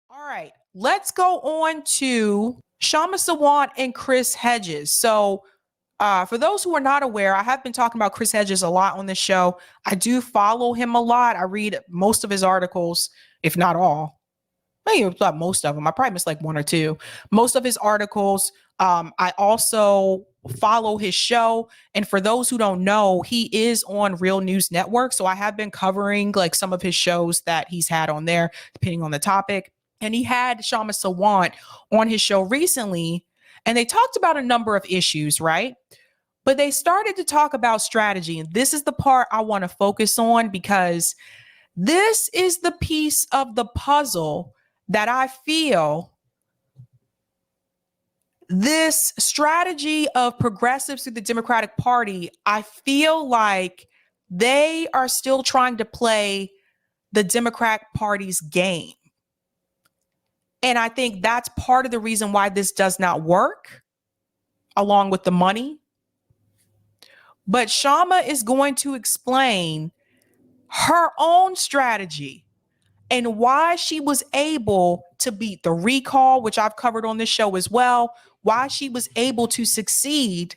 All right, let's go on to Kshama Sawant and Hedges. So for those who are not aware, I have been talking about Hedges a lot on this show. I do follow him a lot. I read most of his articles, if not all. Maybe not most of them. I probably missed like one or two. Most of his articles. I also follow his show. And for those who don't know, he is on Real News Network. So I have been covering like some of his shows that he's had on there, depending on the topic. And he had Kshama Sawant on his show recently, and they talked about a number of issues, right? But they started to talk about strategy. And this is the part I want to focus on, because this is the piece of the puzzle that I feel this strategy of progressives through the Democratic Party, I feel like they are still trying to play the Democratic Party's game. And I think that's part of the reason why this does not work, along with the money. But Kshama is going to explain her own strategy and why she was able to beat the recall, which I've covered on this show as well, why she was able to succeed,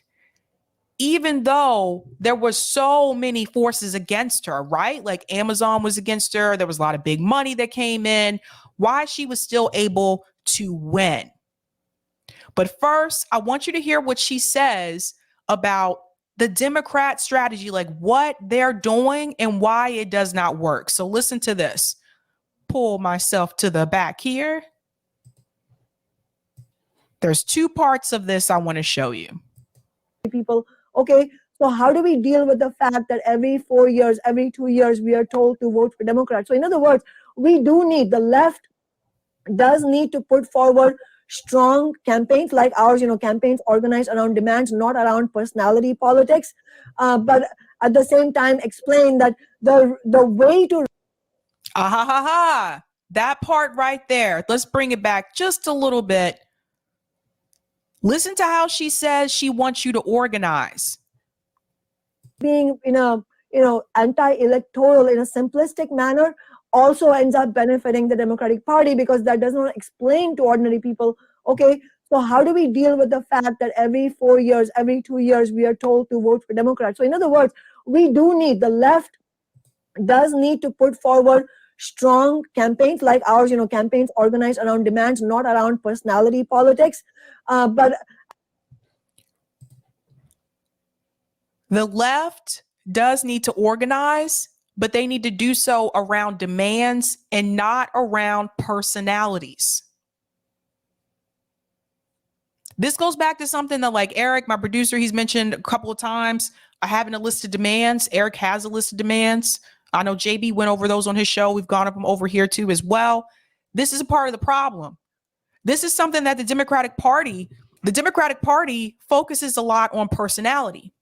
even though there were so many forces against her, right? Like Amazon was against her. There was a lot of big money that came in, why she was still able to win. But first, I want you to hear what she says about the Democrat strategy, like what they're doing and why it does not work. So listen to this. Pull myself to the back here. There's two parts of this I want to show you. People, okay, so how do we deal with the fact that every 4 years, every 2 years, we are told to vote for Democrats? So in other words, we do need, the left does need to put forward strong campaigns like ours, campaigns organized around demands, not around personality politics, but at the same time explain that the way to that part right there. Let's bring it back just a little bit. Listen to how she says she wants you to organize. Being in a anti-electoral in a simplistic manner also ends up benefiting the Democratic Party, because that does not explain to ordinary people, okay, so how do we deal with the fact that every 4 years, every 2 years, we are told to vote for Democrats? So in other words, we do need, the left does need to put forward strong campaigns like ours, campaigns organized around demands, not around personality politics, but the left does need to organize, but they need to do so around demands and not around personalities. This goes back to something that, like Eric, my producer, he's mentioned a couple of times. I having a list of demands. Eric has a list of demands. I know JB went over those on his show. We've gone up them over here too as well. This is a part of the problem. This is something that the Democratic Party focuses a lot on personality.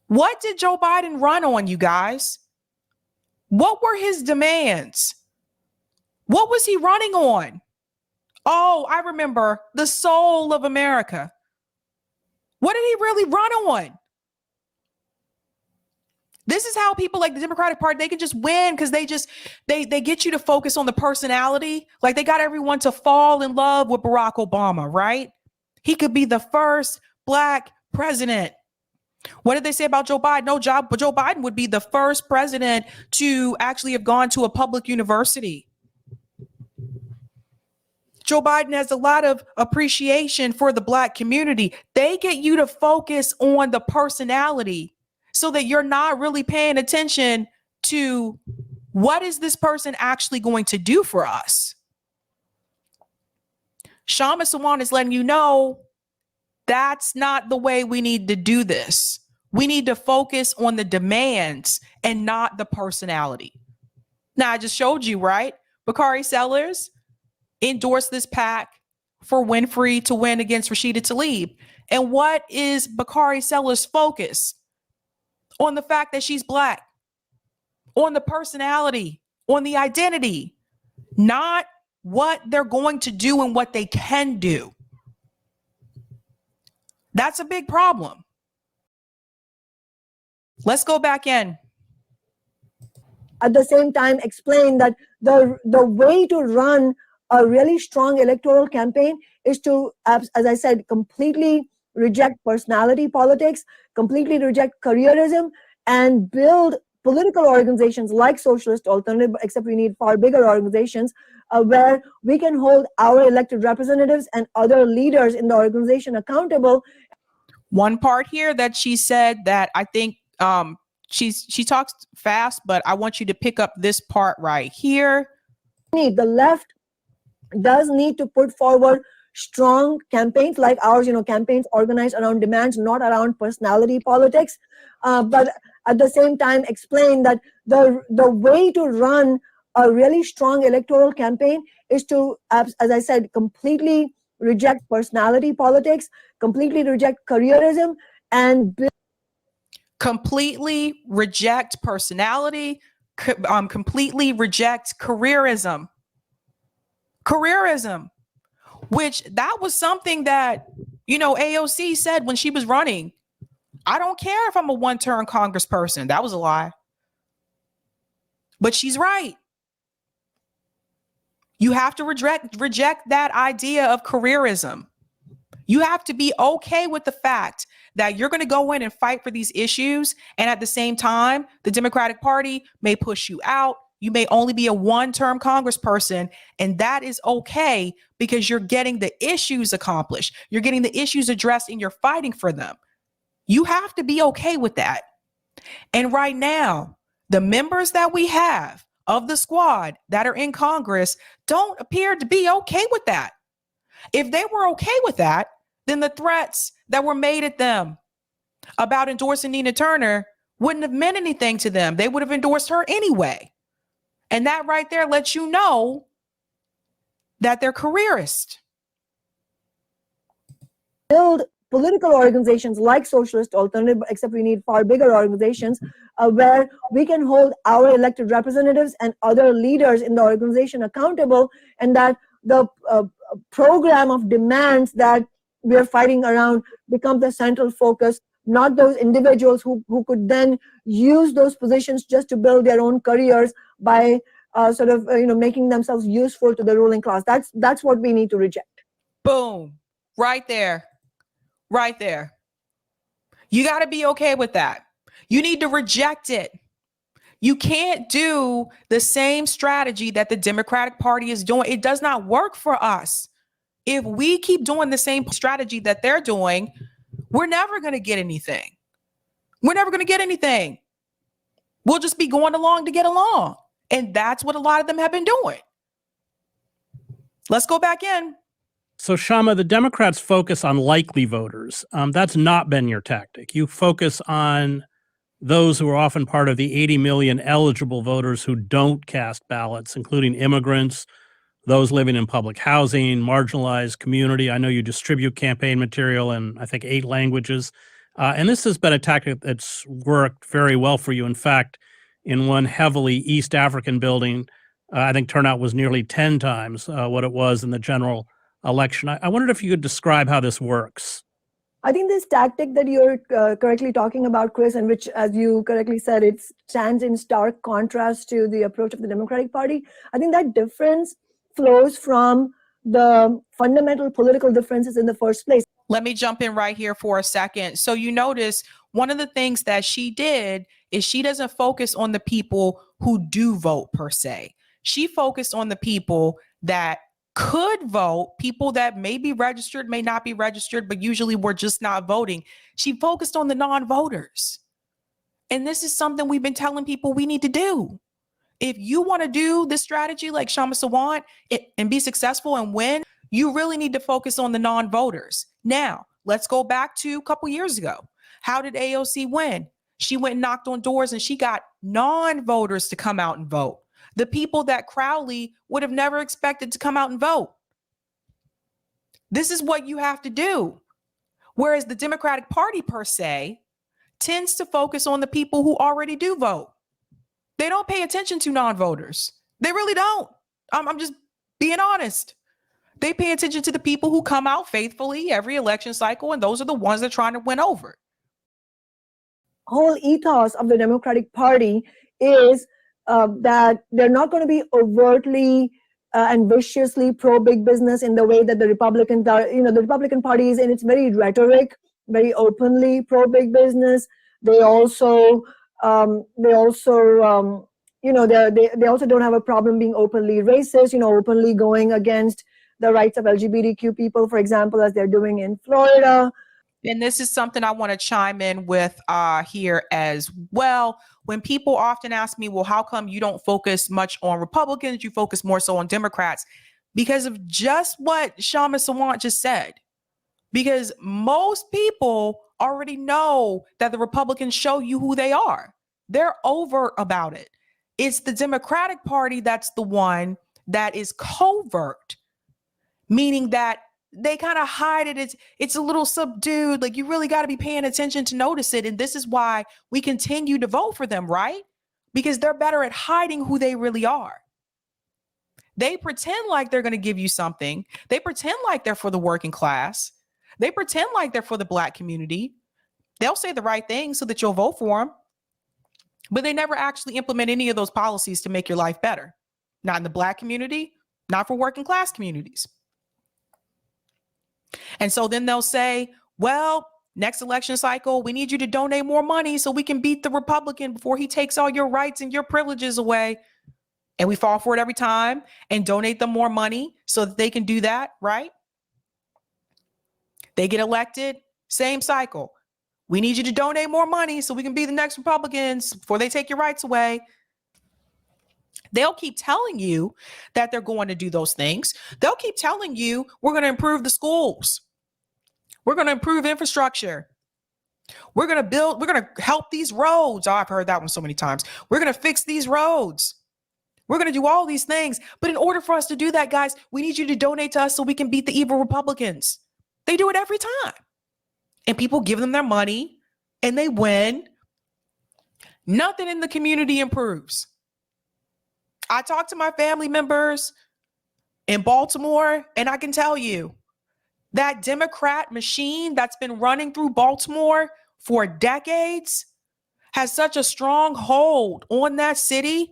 What did Joe Biden run on, you guys? What were his demands? What was he running on? Oh, I remember, the soul of America. What did he really run on? This is how people like the Democratic Party, they can just win because they get you to focus on the personality. Like they got everyone to fall in love with Barack Obama, right? He could be the first Black president. What did they say about Joe Biden? No, Joe Biden would be the first president to actually have gone to a public university. Joe Biden has a lot of appreciation for the Black community. They get you to focus on the personality so that you're not really paying attention to what is this person actually going to do for us. Kshama Sawant is letting you know that's not the way we need to do this. We need to focus on the demands and not the personality. Now, I just showed you, right? Bakari Sellers endorsed this PAC for Winfrey to win against Rashida Tlaib. And what is Bakari Sellers' focus? On the fact that she's Black, on the personality, on the identity, not what they're going to do and what they can do. That's a big problem. Let's go back in. at the same time explain that the way to run a really strong electoral campaign is to, as I said, completely reject personality politics, completely reject careerism, and build political organizations like Socialist Alternative, except we need far bigger organizations where we can hold our elected representatives and other leaders in the organization accountable. One part here that she said that I think she talks fast, but I want you to pick up this part right here. The left does need to put forward strong campaigns like ours, campaigns organized around demands, not around personality politics, but at the same time explain that the way to run a really strong electoral campaign is to, as I said, completely reject personality politics, completely reject careerism, and completely reject personality, completely reject careerism. Careerism, which that was something that, AOC said when she was running. I don't care if I'm a one-term congressperson. That was a lie. But she's right. You have to reject that idea of careerism. You have to be okay with the fact that you're going to go in and fight for these issues. And at the same time, the Democratic Party may push you out. You may only be a one-term congressperson, and that is okay because you're getting the issues accomplished. You're getting the issues addressed and you're fighting for them. You have to be okay with that. And right now, the members that we have of the squad that are in Congress don't appear to be okay with that. If they were okay with that, then the threats that were made at them about endorsing Nina Turner wouldn't have meant anything to them. They would have endorsed her anyway. And that right there lets you know that they're careerists. Build political organizations like Socialist Alternative, except we need far bigger organizations where we can hold our elected representatives and other leaders in the organization accountable, and that the program of demands that we're fighting around becomes the central focus, not those individuals who could then use those positions just to build their own careers by making themselves useful to the ruling class. That's what we need to reject. Boom. Right there. Right there. You got to be okay with that. You need to reject it. You can't do the same strategy that the Democratic Party is doing. It does not work for us. If we keep doing the same strategy that they're doing, we're never going to get anything. We're never going to get anything. We'll just be going along to get along. And that's what a lot of them have been doing. Let's go back in. So, Kshama, the Democrats focus on likely voters. That's not been your tactic. You focus on those who are often part of the 80 million eligible voters who don't cast ballots, including immigrants, those living in public housing, marginalized community. I know you distribute campaign material in, I think, 8 languages. And this has been a tactic that's worked very well for you. In fact, in one heavily East African building, I think turnout was nearly 10 times what it was in the general election. I wondered if you could describe how this works. I think this tactic that you're correctly talking about, Chris, and which, as you correctly said, it stands in stark contrast to the approach of the Democratic Party. I think that difference flows from the fundamental political differences in the first place. Let me jump in right here for a second. So you notice one of the things that she did is she doesn't focus on the people who do vote per se. She focused on the people that could vote, people that may be registered, may not be registered, but usually were just not voting. She focused on the non-voters. And this is something we've been telling people we need to do. If you want to do this strategy like Kshama Sawant and be successful and win, you really need to focus on the non-voters. Now, let's go back to a couple years ago. How did AOC win? She went and knocked on doors and she got non-voters to come out and vote. The people that Crowley would have never expected to come out and vote. This is what you have to do. Whereas the Democratic Party per se tends to focus on the people who already do vote. They don't pay attention to non-voters. They really don't. I'm just being honest. They pay attention to the people who come out faithfully every election cycle, and those are the ones they're trying to win over. Whole ethos of the Democratic Party is that they're not going to be overtly and viciously pro big business in the way that the Republicans are. The Republican Party is in its very rhetoric, very openly pro big business. They also they also don't have a problem being openly racist, openly going against the rights of LGBTQ people, for example, as they're doing in Florida. And this is something I want to chime in with here as well. When people often ask me, well, how come you don't focus much on Republicans? You focus more so on Democrats? Because of just what Kshama Sawant just said. Because most people already know that the Republicans show you who they are. They're overt about it. It's the Democratic Party that's the one that is covert, meaning that they kind of hide it. It's a little subdued. Like, you really got to be paying attention to notice it. And this is why we continue to vote for them, right? Because they're better at hiding who they really are. They pretend like they're going to give you something. They pretend like they're for the working class. They pretend like they're for the Black community. They'll say the right thing so that you'll vote for them, but they never actually implement any of those policies to make your life better. Not in the Black community, not for working class communities. And so then they'll say, well, next election cycle, we need you to donate more money so we can beat the Republican before he takes all your rights and your privileges away. And we fall for it every time and donate them more money so that they can do that, right? They get elected, same cycle. We need you to donate more money so we can be the next Republicans before they take your rights away. They'll keep telling you that they're going to do those things. They'll keep telling you we're going to improve the schools. We're going to improve infrastructure. We're going to help these roads. Oh, I've heard that one so many times. We're going to fix these roads. We're going to do all these things. But in order for us to do that, guys, we need you to donate to us so we can beat the evil Republicans. They do it every time. And people give them their money and they win. Nothing in the community improves. I talk to my family members in Baltimore, and I can tell you that Democrat machine that's been running through Baltimore for decades has such a strong hold on that city.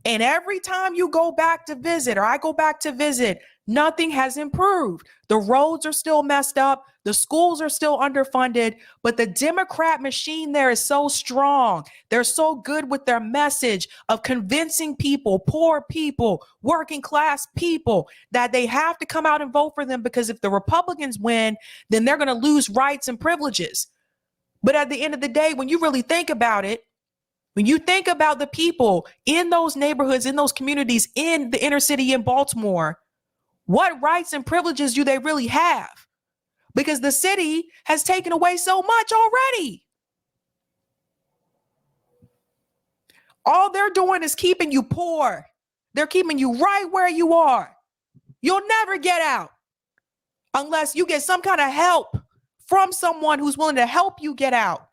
And every time you go back to visit, or I go back to visit, nothing has improved. The roads are still messed up. The schools are still underfunded, but the Democrat machine there is so strong. They're so good with their message of convincing people, poor people, working class people, that they have to come out and vote for them, because if the Republicans win, then they're going to lose rights and privileges. But at the end of the day, when you really think about it, when you think about the people in those neighborhoods, in those communities, in the inner city in Baltimore, what rights and privileges do they really have? Because the city has taken away so much already. All they're doing is keeping you poor. They're keeping you right where you are. You'll never get out unless you get some kind of help from someone who's willing to help you get out.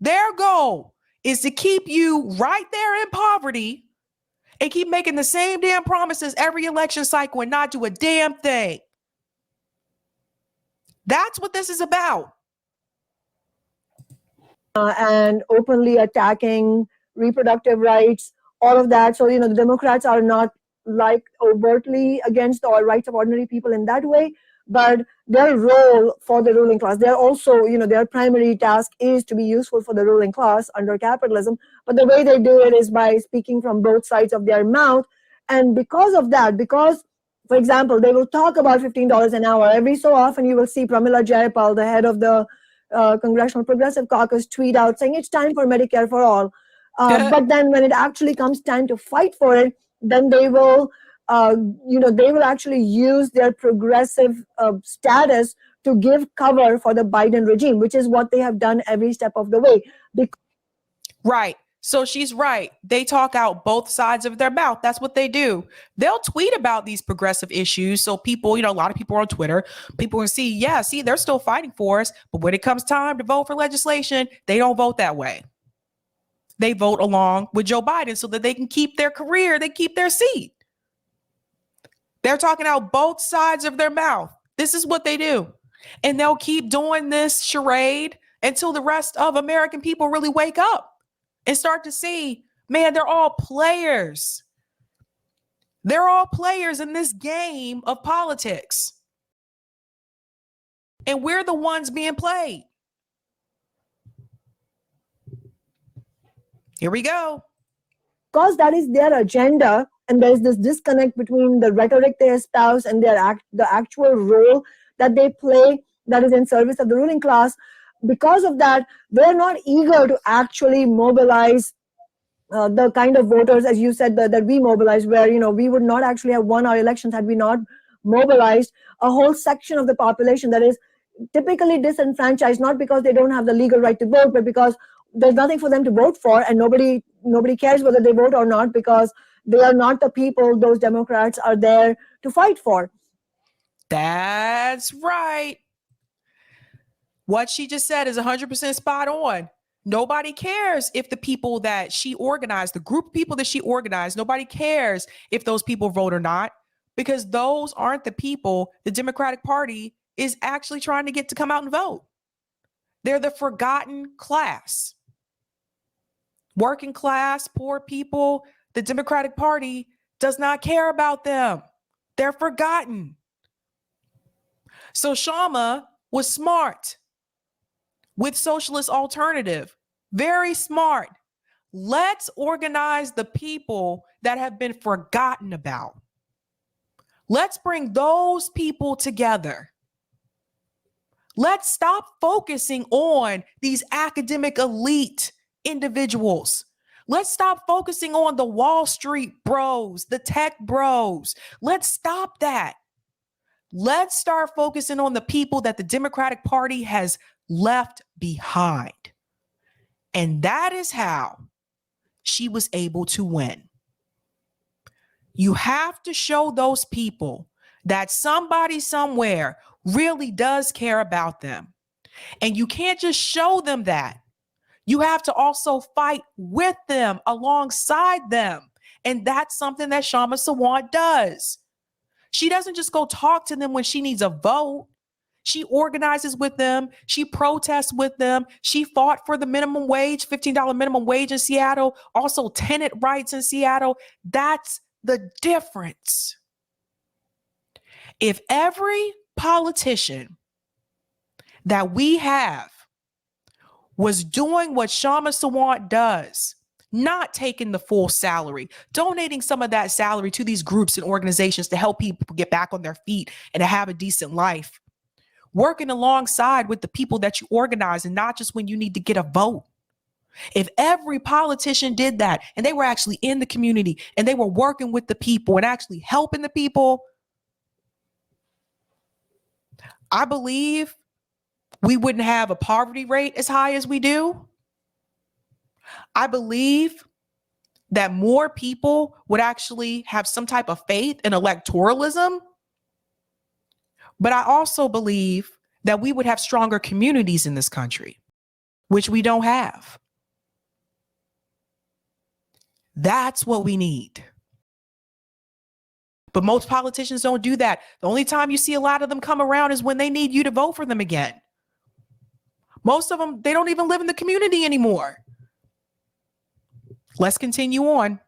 Their goal is to keep you right there in poverty and keep making the same damn promises every election cycle and not do a damn thing. That's what this is about. And openly attacking reproductive rights, all of that. So, the Democrats are not like overtly against the rights of ordinary people in that way, but their role for the ruling class, they're also, their primary task is to be useful for the ruling class under capitalism. But the way they do it is by speaking from both sides of their mouth. And because of that, for example, they will talk about $15 an hour. Every so often you will see Pramila Jayapal, the head of the Congressional Progressive Caucus, tweet out saying it's time for Medicare for all. But then when it actually comes time to fight for it, then they will actually use their progressive status to give cover for the Biden regime, which is what they have done every step of the way. Right. So she's right. They talk out both sides of their mouth. That's what they do. They'll tweet about these progressive issues. So people, a lot of people are on Twitter, people can see, they're still fighting for us. But when it comes time to vote for legislation, they don't vote that way. They vote along with Joe Biden so that they can keep their career, they keep their seat. They're talking out both sides of their mouth. This is what they do. And they'll keep doing this charade until the rest of American people really wake up and start to see, Man, they're all players. They're all players in this game of politics. And we're the ones being played. Here we go. Because that is their agenda, and there's this disconnect between the rhetoric they espouse and the actual role that they play that is in service of the ruling class. Because of that, they're not eager to actually mobilize the kind of voters, as you said, that we mobilized, where, you know, we would not actually have won our elections had we not mobilized a whole section of the population that is typically disenfranchised, not because they don't have the legal right to vote, but because there's nothing for them to vote for, and nobody cares whether they vote or not, because they are not the people those Democrats are there to fight for. That's right. What she just said is 100% spot on. Nobody cares if the people that she organized, the group of people that she organized, nobody cares if those people vote or not, because those aren't the people the Democratic Party is actually trying to get to come out and vote. They're the forgotten class. Working class, poor people. The Democratic Party does not care about them. They're forgotten. So Kshama was smart with Socialist Alternative. Very smart. Let's organize the people that have been forgotten about. Let's bring those people together. Let's stop focusing on these academic elite individuals. Let's stop focusing on the Wall Street bros, the tech bros. Let's stop that. Let's start focusing on the people that the Democratic Party has left behind. And that is how she was able to win. You have to show those people that somebody somewhere really does care about them. And you can't just show them that. You have to also fight with them, alongside them. And that's something that Kshama Sawant does. She doesn't just go talk to them when she needs a vote. She organizes with them. She protests with them. She fought for the minimum wage, $15 minimum wage in Seattle, also tenant rights in Seattle. That's the difference. If every politician that we have was doing what Kshama Sawant does, not taking the full salary, donating some of that salary to these groups and organizations to help people get back on their feet and to have a decent life, working alongside with the people that you organize and not just when you need to get a vote. If every politician did that and they were actually in the community and they were working with the people and actually helping the people, I believe we wouldn't have a poverty rate as high as we do. I believe that more people would actually have some type of faith in electoralism. But I also believe that we would have stronger communities in this country, which we don't have. That's what we need. But most politicians don't do that. The only time you see a lot of them come around is when they need you to vote for them again. Most of them, they don't even live in the community anymore. Let's continue on.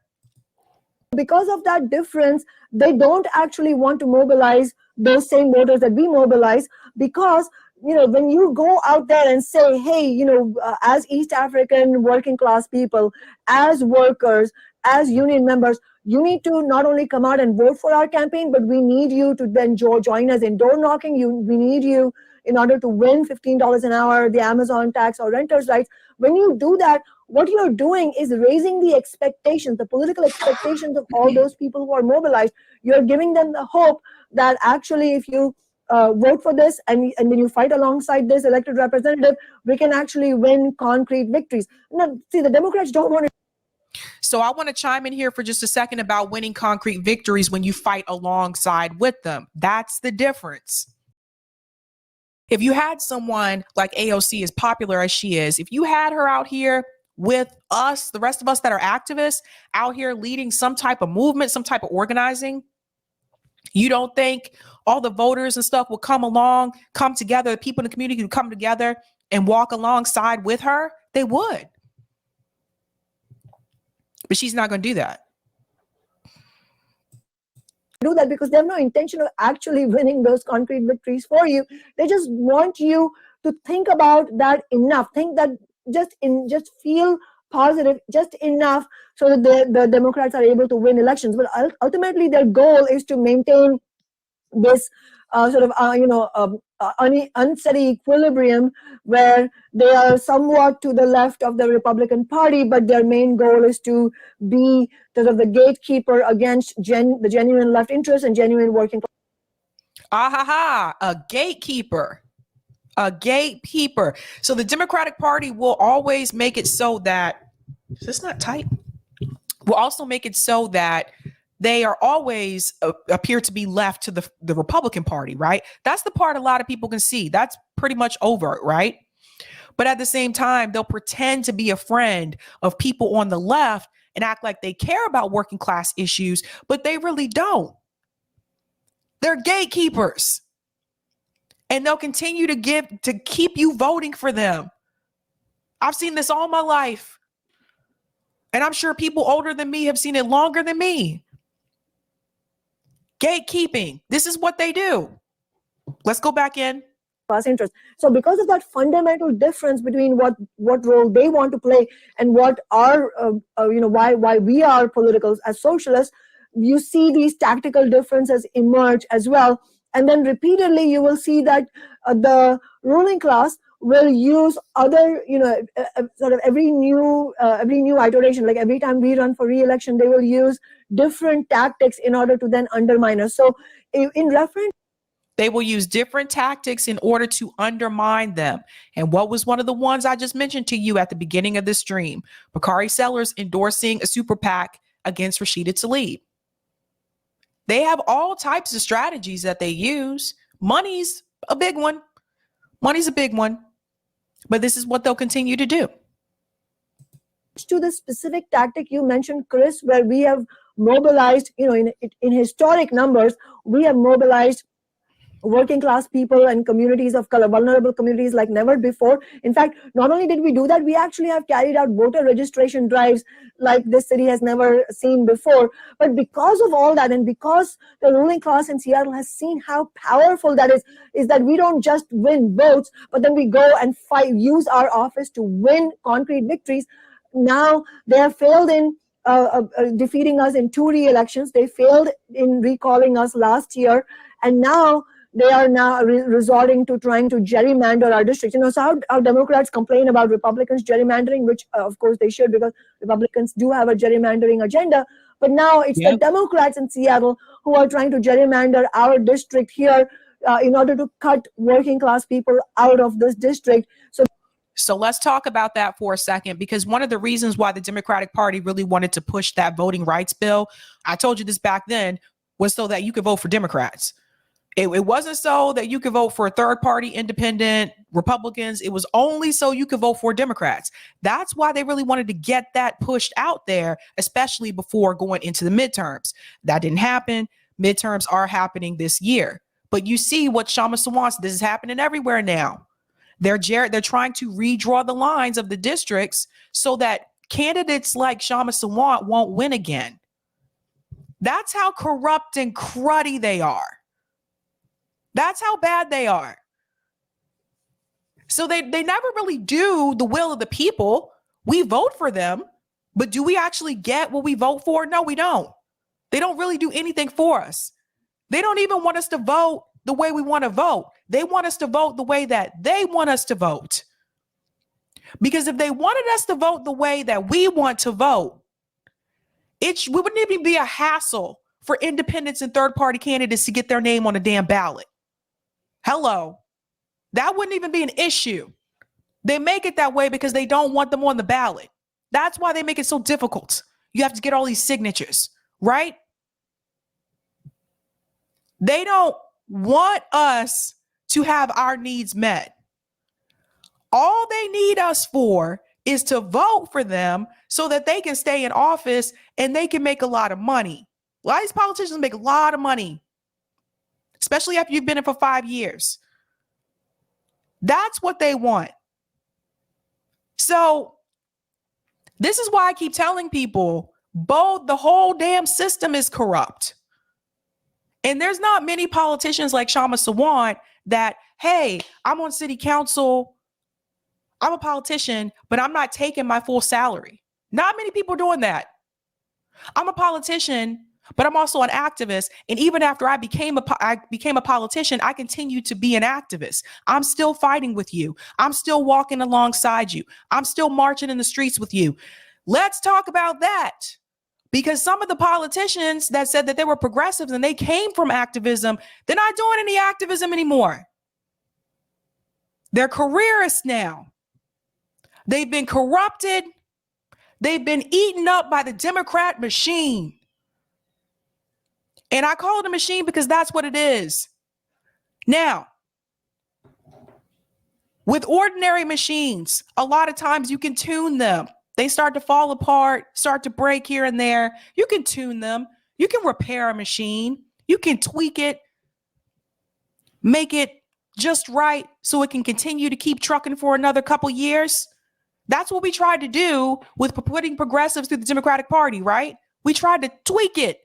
Because of that difference, they don't actually want to mobilize those same voters that we mobilize, because, you know, when you go out there and say, hey, you know, as East African working class people, as workers, as union members, you need to not only come out and vote for our campaign, but we need you to then join us in door knocking. We need you in order to win $15 an hour, the Amazon tax or renters' rights. When you do that, what you're doing is raising the expectations, the political expectations of all those people who are mobilized. You're giving them the hope that actually if you vote for this and then you fight alongside this elected representative, we can actually win concrete victories. Now, see, the Democrats don't want to. So I want to chime in here for just a second about winning concrete victories when you fight alongside with them. That's the difference. If you had someone like AOC, as popular as she is, if you had her out here with us, the rest of us that are activists, out here leading some type of movement, some type of organizing, you don't think all the voters and stuff will come together, the people in the community who come together and walk alongside with her? They would. But she's not going to do that. Do that because they have no intention of actually winning those concrete victories for you. They just want you to think about that enough. Think that just feel positive just enough so that the Democrats are able to win elections. But ultimately, their goal is to maintain this unsteady equilibrium where they are somewhat to the left of the Republican Party, but their main goal is to be sort of the gatekeeper against the genuine left interests and genuine working class. A gatekeeper. A gatekeeper. So the Democratic Party will always make it so that, is this not tight? Will also make it so that they are always appear to be left to the Republican Party, right? That's the part a lot of people can see. That's pretty much overt, right? But at the same time, they'll pretend to be a friend of people on the left and act like they care about working class issues, but they really don't. They're gatekeepers. And they'll continue to keep you voting for them. I've seen this all my life. And I'm sure people older than me have seen it longer than me. Gatekeeping. This is what they do. Let's go back in. Class interest. So because of that fundamental difference between what role they want to play and what our why we are politicals as socialists, you see these tactical differences emerge as well. And then repeatedly you will see that the ruling class will use other, sort of every new iteration, like every time we run for re-election, they will use different tactics in order to then undermine us. So in reference, they will use different tactics in order to undermine them. And what was one of the ones I just mentioned to you at the beginning of this stream? Bakari Sellers endorsing a super PAC against Rashida Tlaib. They have all types of strategies that they use. Money's a big one. Money's a big one. But this is what they'll continue to do. To the specific tactic you mentioned, Chris, where we have mobilized, in historic numbers, we have mobilized working class people and communities of color, vulnerable communities like never before. In fact, not only did we do that, we actually have carried out voter registration drives like this city has never seen before. But because of all that, and because the ruling class in Seattle has seen how powerful that is that we don't just win votes, but then we go and use our office to win concrete victories. Now they have failed in defeating us in 2 re-elections. They failed in recalling us last year, and now they are now resorting to trying to gerrymander our districts. So how Democrats complain about Republicans gerrymandering, which of course they should, because Republicans do have a gerrymandering agenda. But now it's the Democrats in Seattle who are trying to gerrymander our district here in order to cut working class people out of this district. So let's talk about that for a second, because one of the reasons why the Democratic Party really wanted to push that voting rights bill, I told you this back then, was so that you could vote for Democrats. It wasn't so that you could vote for a third party, independent Republicans. It was only so you could vote for Democrats. That's why they really wanted to get that pushed out there, especially before going into the midterms. That didn't happen. Midterms are happening this year. But you see what Kshama Sawant, this is happening everywhere now. They're trying to redraw the lines of the districts so that candidates like Kshama Sawant won't win again. That's how corrupt and cruddy they are. That's how bad they are. So they never really do the will of the people. We vote for them, but do we actually get what we vote for? No, we don't. They don't really do anything for us. They don't even want us to vote the way we want to vote. They want us to vote the way that they want us to vote. Because if they wanted us to vote the way that we want to vote, we wouldn't even be a hassle for independents and third-party candidates to get their name on a damn ballot. Hello. That wouldn't even be an issue. They make it that way because they don't want them on the ballot. That's why they make it so difficult. You have to get all these signatures, right? They don't want us to have our needs met. All they need us for is to vote for them so that they can stay in office and they can make a lot of money. A lot of these politicians make a lot of money, especially after you've been in for 5 years. That's what they want. So this is why I keep telling people the whole damn system is corrupt. And there's not many politicians like Kshama Sawant that, hey, I'm on city council, I'm a politician, but I'm not taking my full salary. Not many people are doing that. I'm a politician, but I'm also an activist. And even after I became a politician, I continue to be an activist. I'm still fighting with you. I'm still walking alongside you. I'm still marching in the streets with you. Let's talk about that. Because some of the politicians that said that they were progressives and they came from activism, they're not doing any activism anymore. They're careerists now. They've been corrupted. They've been eaten up by the Democrat machine. And I call it a machine because that's what it is. Now, with ordinary machines, a lot of times you can tune them. They start to fall apart, start to break here and there. You can tune them. You can repair a machine. You can tweak it, make it just right so it can continue to keep trucking for another couple years. That's what we tried to do with putting progressives through the Democratic Party, right? We tried to tweak it.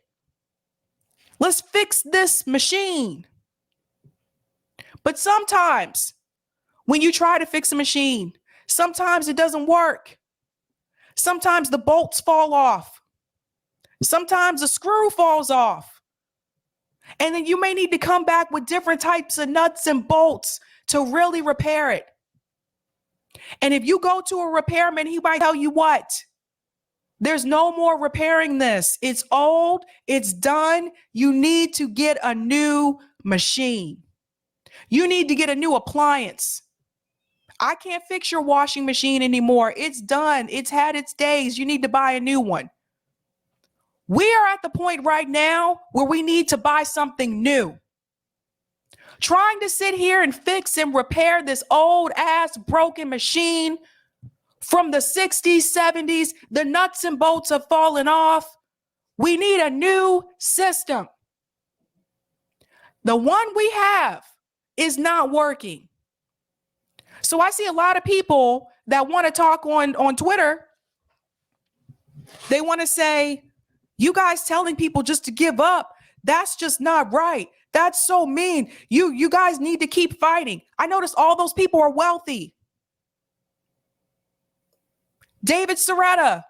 Let's fix this machine. But sometimes when you try to fix a machine, sometimes it doesn't work. Sometimes the bolts fall off. Sometimes the screw falls off. And then you may need to come back with different types of nuts and bolts to really repair it. And if you go to a repairman, he might tell you what? There's no more repairing this. It's old. It's done. You need to get a new machine. You need to get a new appliance. I can't fix your washing machine anymore. It's done. It's had its days. You need to buy a new one. We are at the point right now where we need to buy something new. Trying to sit here and fix and repair this old ass broken machine from the 60s, 70s, the nuts and bolts have fallen off. We need a new system. The one we have is not working. So I see a lot of people that want to talk on Twitter. They want to say, you guys telling people just to give up, that's just not right. That's so mean. You guys need to keep fighting. I notice all those people are wealthy. David Serretta,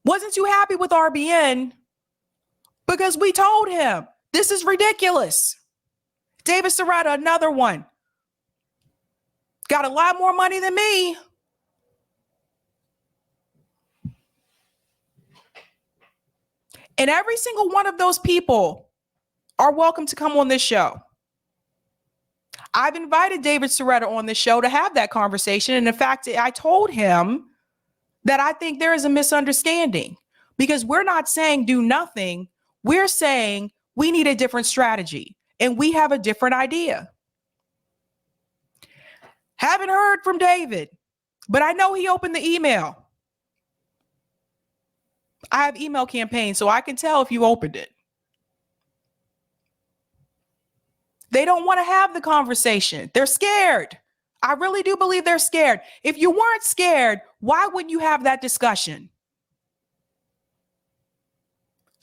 wasn't too happy with RBN because we told him this is ridiculous. David Serretta, another one. Got a lot more money than me. And every single one of those people are welcome to come on this show. I've invited David Serretta on this show to have that conversation. And in fact, I told him that I think there is a misunderstanding because we're not saying do nothing. We're saying we need a different strategy and we have a different idea. Haven't heard from David, but I know he opened the email. I have email campaigns, so I can tell if you opened it. They don't want to have the conversation. They're scared. I really do believe they're scared. If you weren't scared, why wouldn't you have that discussion?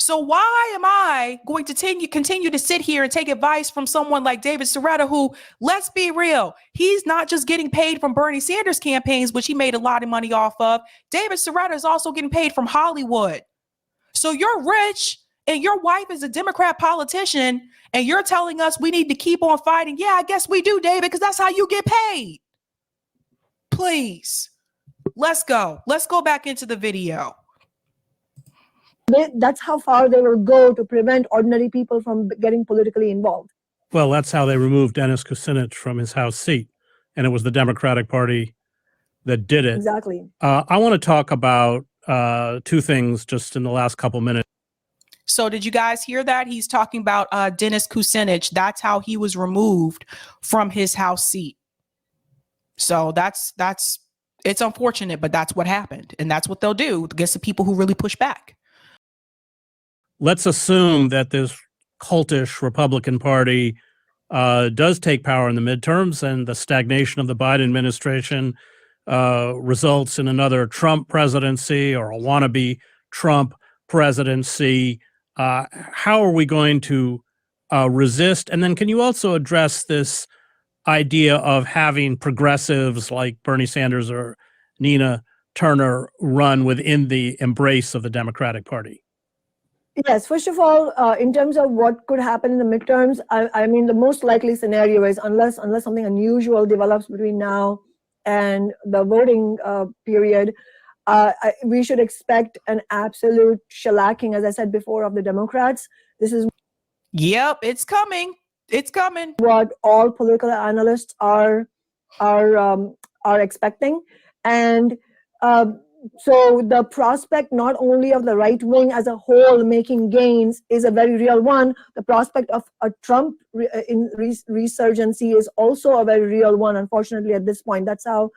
So why am I going to continue to sit here and take advice from someone like David Serretta, who, let's be real, he's not just getting paid from Bernie Sanders campaigns, which he made a lot of money off of. David Serretta is also getting paid from Hollywood. So you're rich and your wife is a Democrat politician and you're telling us we need to keep on fighting. Yeah, I guess we do, David, because that's how you get paid. Please, let's go. Let's go back into the video. That's how far they will go to prevent ordinary people from getting politically involved. Well, that's how they removed Dennis Kucinich from his House seat. And it was the Democratic Party that did it. Exactly. I want to talk about two things just in the last couple minutes. So did you guys hear that? He's talking about Dennis Kucinich. That's how he was removed from his House seat. So that's it's unfortunate, but that's what happened. And that's what they'll do against the people who really push back. Let's assume that this cultish Republican Party does take power in the midterms and the stagnation of the Biden administration results in another Trump presidency or a wannabe Trump presidency? How are we going to resist? And then can you also address this idea of having progressives like Bernie Sanders or Nina Turner run within the embrace of the Democratic Party? Yes, first of all, in terms of what could happen in the midterms, I mean, the most likely scenario is unless something unusual develops between now and the voting period, we should expect an absolute shellacking, as I said before, of the Democrats. This is Yep, it's coming. It's coming. what all political analysts are expecting, and so the prospect not only of the right wing as a whole making gains is a very real one. The prospect of a Trump resurgency is also a very real one. Unfortunately, at this point, that's how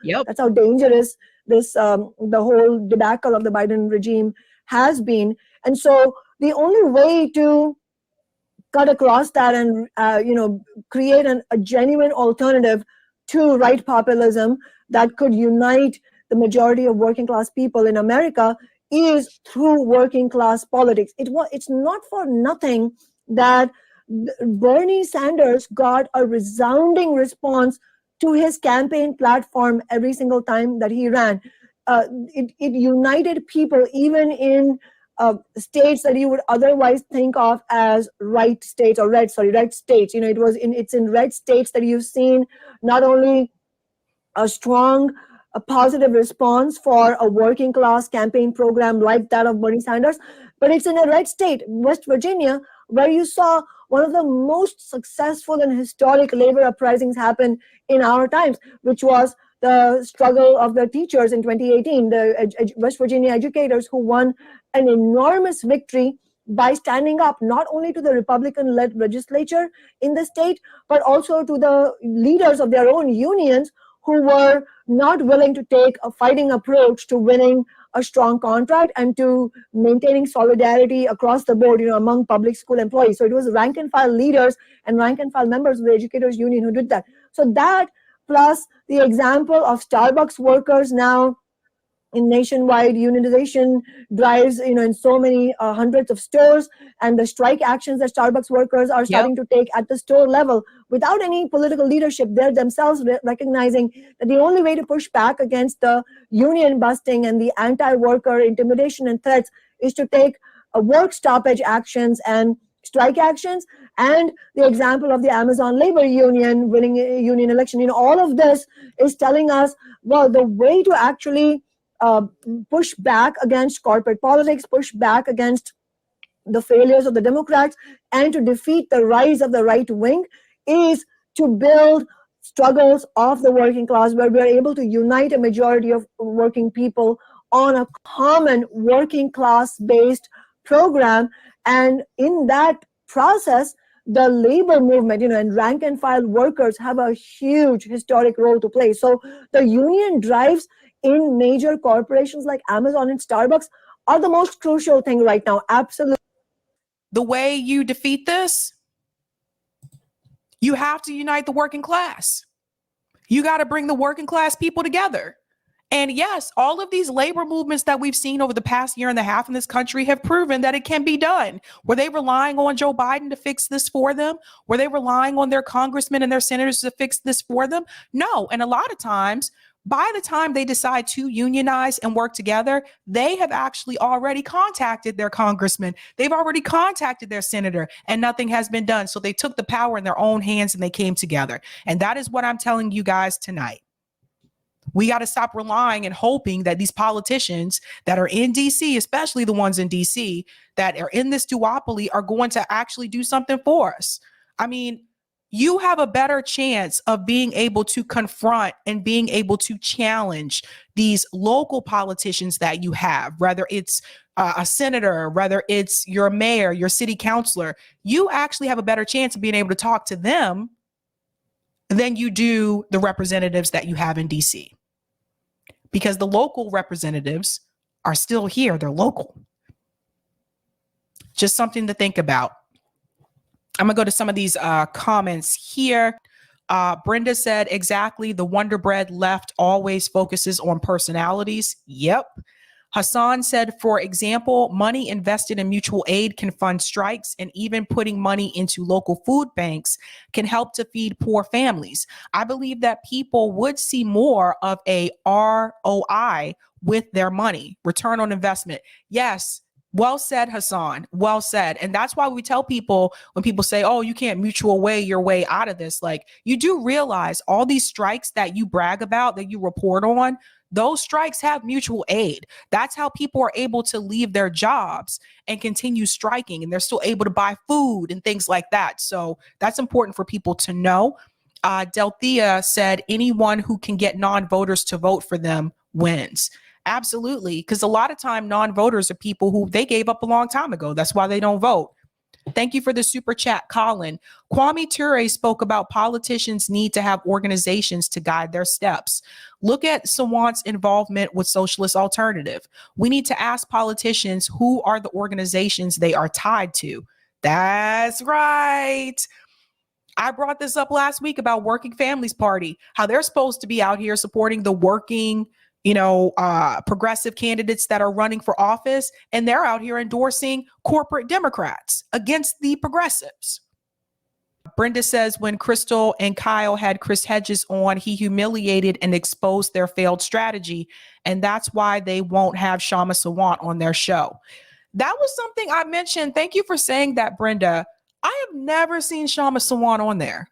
dangerous this the whole debacle of the Biden regime has been. And so the only way to cut across that and create a genuine alternative to right populism that could unite the majority of working class people in America is through working class politics. It's not for nothing that Bernie Sanders got a resounding response to his campaign platform every single time that he ran. It united people even in states that you would otherwise think of as red states. It's in red states that you've seen not only a strong, a positive response for a working class campaign program like that of Bernie Sanders, but it's in a red state, West Virginia, where you saw one of the most successful and historic labor uprisings happen in our times, which was the struggle of the teachers in 2018, the West Virginia educators who won an enormous victory by standing up not only to the Republican-led legislature in the state, but also to the leaders of their own unions who were not willing to take a fighting approach to winning a strong contract and to maintaining solidarity across the board, among public school employees. So it was rank and file leaders and rank and file members of the educators union who did that. So that, plus the example of Starbucks workers now in nationwide unionization drives, in so many hundreds of stores, and the strike actions that Starbucks workers are starting to take at the store level without any political leadership. They're themselves recognizing that the only way to push back against the union busting and the anti-worker intimidation and threats is to take work stoppage actions and strike actions. And the example of the Amazon labor union winning a union election, all of this is telling us, well, the way to actually push back against corporate politics, push back against the failures of the Democrats, and to defeat the rise of the right wing is to build struggles of the working class where we are able to unite a majority of working people on a common working class based program. And in that process, the labor movement, and rank and file workers have a huge historic role to play. So the union drives in major corporations like Amazon and Starbucks are the most crucial thing right now. Absolutely. The way you defeat this, you have to unite the working class. You got to bring the working class people together. And yes, all of these labor movements that we've seen over the past year and a half in this country have proven that it can be done. Were they relying on Joe Biden to fix this for them? Were they relying on their congressmen and their senators to fix this for them? No. And a lot of times, by the time they decide to unionize and work together, they have actually already contacted their congressman. They've already contacted their senator, and nothing has been done. So they took the power in their own hands and they came together. And that is what I'm telling you guys tonight. We got to stop relying and hoping that these politicians that are in DC, especially the ones in DC that are in this duopoly, are going to actually do something for us. I mean, you have a better chance of being able to confront and being able to challenge these local politicians that you have, whether it's a senator, whether it's your mayor, your city councilor. You actually have a better chance of being able to talk to them than you do the representatives that you have in DC. Because the local representatives are still here. They're local. Just something to think about. I'm going to go to some of these comments here. Brenda said, exactly, the Wonder Bread left always focuses on personalities. Yep. Hassan said, for example, money invested in mutual aid can fund strikes, and even putting money into local food banks can help to feed poor families. I believe that people would see more of a ROI with their money, return on investment. Yes. Well said, Hassan. Well said. And that's why we tell people when people say, oh, you can't mutual way your way out of this. Like, you do realize all these strikes that you brag about, that you report on, those strikes have mutual aid. That's how people are able to leave their jobs and continue striking, and they're still able to buy food and things like that. So that's important for people to know. Delthea said, anyone who can get non-voters to vote for them wins. Absolutely. Because a lot of time non-voters are people who they gave up a long time ago. That's why they don't vote. Thank you for the super chat, Colin. Kwame Ture spoke about politicians need to have organizations to guide their steps. Look at Sawant's involvement with Socialist Alternative. We need to ask politicians who are the organizations they are tied to. That's right. I brought this up last week about Working Families Party, how they're supposed to be out here supporting the working, progressive candidates that are running for office, and they're out here endorsing corporate Democrats against the progressives. Brenda says, when Crystal and Kyle had Chris Hedges on, he humiliated and exposed their failed strategy, and that's why they won't have Kshama Sawant on their show. That was something I mentioned. Thank you for saying that, Brenda. I have never seen Kshama Sawant on there.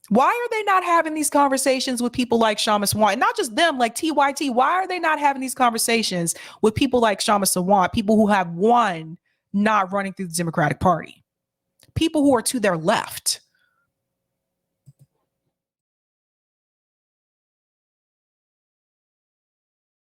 Why are they not having these conversations with people like Kshama Sawant? And not just them, like TYT. Why are they not having these conversations with people like Kshama Sawant, people who have won not running through the Democratic Party, people who are to their left?